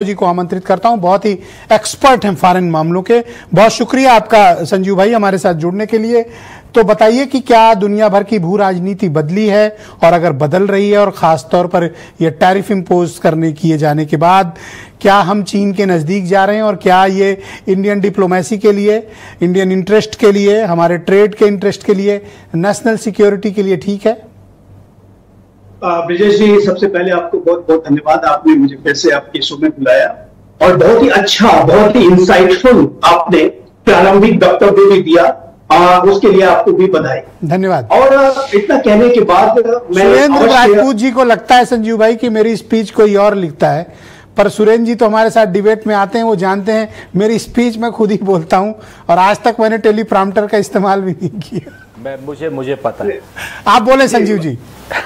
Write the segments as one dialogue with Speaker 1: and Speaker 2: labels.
Speaker 1: जी को आमंत्रित करता हूं। बहुत ही एक्सपर्ट हैं फॉरेन मामलों के। बहुत शुक्रिया आपका संजीव भाई हमारे साथ जुड़ने के लिए। तो बताइए कि क्या दुनिया भर की भू राजनीति बदली है, और अगर बदल रही है और खास तौर पर यह टैरिफ इंपोज करने किए जाने के बाद क्या हम चीन के नजदीक जा रहे हैं, और क्या ये इंडियन डिप्लोमेसी के लिए, इंडियन इंटरेस्ट के लिए, हमारे ट्रेड के इंटरेस्ट के लिए, नेशनल सिक्योरिटी के लिए ठीक है?
Speaker 2: ब्रिजेश जी, सबसे पहले आपको बहुत बहुत धन्यवाद। आपने मुझे फिर से आपके शो में बुलाया और बहुत ही अच्छा, बहुत ही इंसाइटफुल आपने प्रारंभिक वक्तव्य भी दिया, उसके लिए आपको भी बधाई,
Speaker 1: धन्यवाद।
Speaker 2: और इतना कहने के बाद मैं
Speaker 1: सुरेंद्र राजपूत जी को लगता है संजीव भाई कि मेरी स्पीच कोई और लिखता है, पर सुरेंद्र जी तो हमारे साथ डिबेट में आते हैं, वो जानते हैं मेरी स्पीच मैं खुद ही बोलता हूं, और आज तक मैंने टेलीप्रॉम्प्टर का इस्तेमाल भी नहीं किया।
Speaker 3: मुझे पता है।
Speaker 1: आप बोले संजीव जी।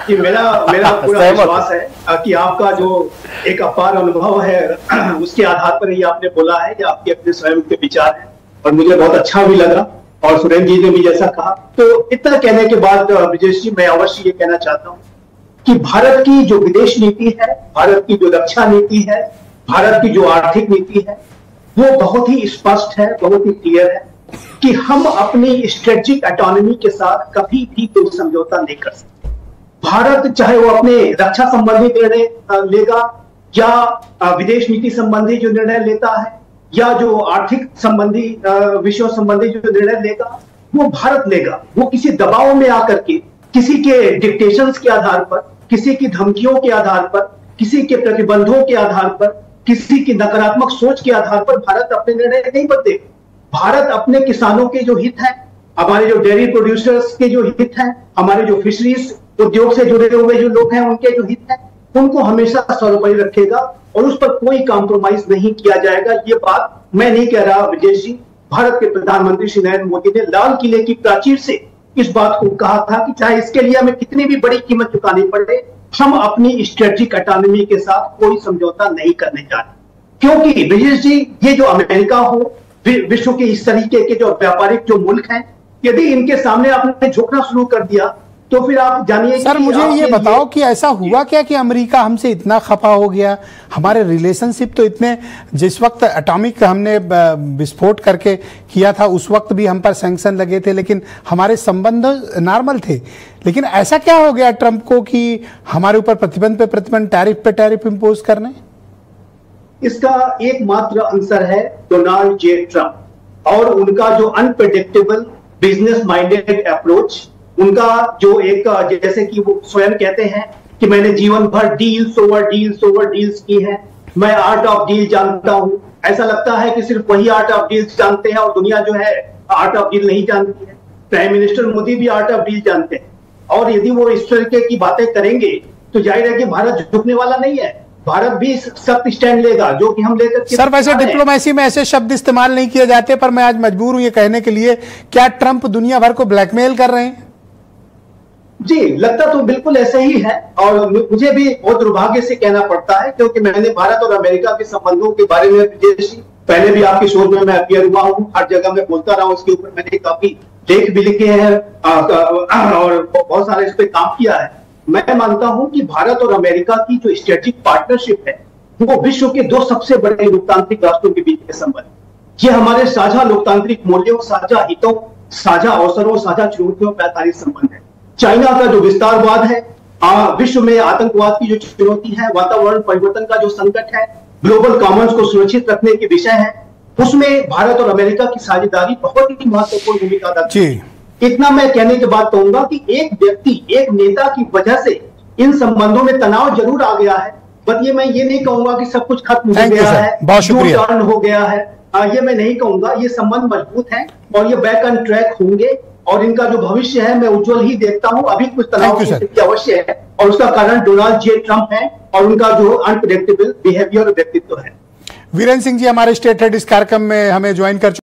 Speaker 2: कि मेरा पूरा विश्वास है कि आपका जो एक अपार अनुभव है उसके आधार पर ही आपने बोला है, कि आपके अपने स्वयं के विचार हैं, और मुझे बहुत अच्छा भी लगा, और सुरेंद्र जी ने भी जैसा कहा। तो इतना कहने के बाद ब्रिजेश जी, मैं अवश्य ये कहना चाहता हूं कि भारत की जो विदेश नीति है, भारत की जो रक्षा नीति है, भारत की जो आर्थिक नीति है, वो बहुत ही स्पष्ट है, बहुत ही क्लियर है कि हम अपनी स्ट्रेटेजिक ऑटोनॉमी के साथ कभी भी कोई समझौता नहीं कर सकते। भारत चाहे वो अपने रक्षा संबंधी निर्णय लेगा, या विदेश नीति संबंधी जो निर्णय लेता है, या जो आर्थिक संबंधी विषयों संबंधी जो निर्णय लेगा, वो भारत लेगा। वो किसी दबाव में आकर के, किसी के डिक्टेशंस के आधार पर, किसी की धमकियों के आधार पर, किसी के प्रतिबंधों के आधार पर, किसी की नकारात्मक सोच के आधार पर भारत अपने निर्णय नहीं बदलेगा। भारत अपने किसानों के जो हित है, हमारे जो डेयरी प्रोड्यूसर्स के जो हित है, हमारे जो फिशरीज उद्योग से जुड़े हुए जो लोग हैं उनके जो हित है, उनको हमेशा सर्वोपरि रखेगा, और उस पर कोई कॉम्प्रोमाइज नहीं किया जाएगा। ये बात मैं नहीं कह रहा विजेश जी, भारत के प्रधानमंत्री श्री नरेंद्र मोदी ने लाल किले की प्राचीर से इस बात को कहा था कि चाहे इसके लिए हमें कितनी भी बड़ी कीमत चुकानी पड़े, हम अपनी स्ट्रेटेजिक ऑटोनॉमी के साथ कोई समझौता नहीं करने जा रहे। क्योंकि विजेश जी, ये जो अमेरिका हो, विश्व के इस तरीके के जो व्यापारिक जो मुल्क हैं, यदि इनके सामने आपने झुकना शुरू कर दिया तो फिर आप जानिए।
Speaker 1: सर मुझे ये बताओ कि ऐसा हुआ क्या कि अमेरिका हमसे इतना खफा हो गया? हमारे रिलेशनशिप तो इतने, जिस वक्त एटॉमिक हमने विस्फोट करके किया था उस वक्त भी हम पर सैंक्शन लगे थे, लेकिन हमारे संबंध नॉर्मल थे। लेकिन ऐसा क्या हो गया ट्रंप को कि हमारे ऊपर प्रतिबंध पे प्रतिबंध, टैरिफ पे टैरिफ इंपोज करने?
Speaker 2: इसका एकमात्र आंसर है डोनाल्ड जे ट्रंप, और उनका जो अनप्रेडिक्टेबल बिजनेस माइंडेड अप्रोच, उनका जो एक, जैसे कि वो स्वयं कहते हैं कि मैंने जीवन भर डील्स ओवर डील्स की है, मैं आर्ट ऑफ डील जानता हूं। ऐसा लगता है कि सिर्फ वही आर्ट ऑफ डील्स जानते हैं और दुनिया जो है आर्ट ऑफ डील नहीं जानती है। प्राइम मिनिस्टर मोदी भी आर्ट ऑफ डील जानते हैं, और यदि वो इस तरीके की बातें करेंगे तो जाहिर है कि भारत झुकने वाला नहीं है। भारत भी सख्त स्टैंड लेगा, जो कि हम लेकर।
Speaker 1: सर वैसे डिप्लोमेसी में ऐसे शब्द इस्तेमाल नहीं किए जाते, पर मैं आज मजबूर हूं ये कहने के लिए, क्या ट्रंप दुनिया भर को ब्लैकमेल कर रहे हैं?
Speaker 2: जी, लगता तो बिल्कुल ऐसे ही है, और मुझे भी बहुत दुर्भाग्य से कहना पड़ता है, क्योंकि मैंने भारत और अमेरिका के संबंधों के बारे में पहले भी आपके शो में मैं अपीयर हुआ हूं, हर जगह मैं बोलता रहा हूं, इसके ऊपर मैंने काफी लेख भी लिखे हैं और बहुत सारे इस पे काम किया है। मैं मानता हूं कि भारत और अमेरिका की जो स्ट्रेटेजिक पार्टनरशिप है, वो विश्व के दो सबसे बड़े लोकतांत्रिक राष्ट्रों के बीच के संबंध, ये हमारे साझा लोकतांत्रिक मूल्यों, साझा हितों, साझा अवसरों, साझा चुनौतियों पर आधारित संबंध है। चाइना का जो विस्तारवाद है, विश्व में आतंकवाद की जो चुनौती है, वातावरण परिवर्तन का जो संकट है, ग्लोबल कॉमन्स को सुरक्षित रखने की विषय है, उसमें भारत और अमेरिका की साझेदारी बहुत ही महत्वपूर्ण भूमिका अदा करती है। इतना मैं कहने के बाद कहूंगा कि एक व्यक्ति, एक नेता की वजह से इन संबंधों में तनाव जरूर आ गया है, बट ये मैं ये नहीं कहूंगा कि सब कुछ खत्म हो गया है, टर्न हो गया है, ये मैं नहीं कहूंगा। ये संबंध मजबूत है और ये बैक ऑन ट्रैक होंगे, और इनका जो भविष्य है मैं उज्जवल ही देखता हूं। अभी कुछ तनाव की स्थिति अवश्य है, और उसका कारण डोनाल्ड जे ट्रंप है और उनका जो अनप्रेडिक्टेबल बिहेवियर और व्यक्तित्व है।
Speaker 1: वीरेंद्र सिंह जी हमारे स्टेट हेड इस कार्यक्रम में हमें ज्वाइन कर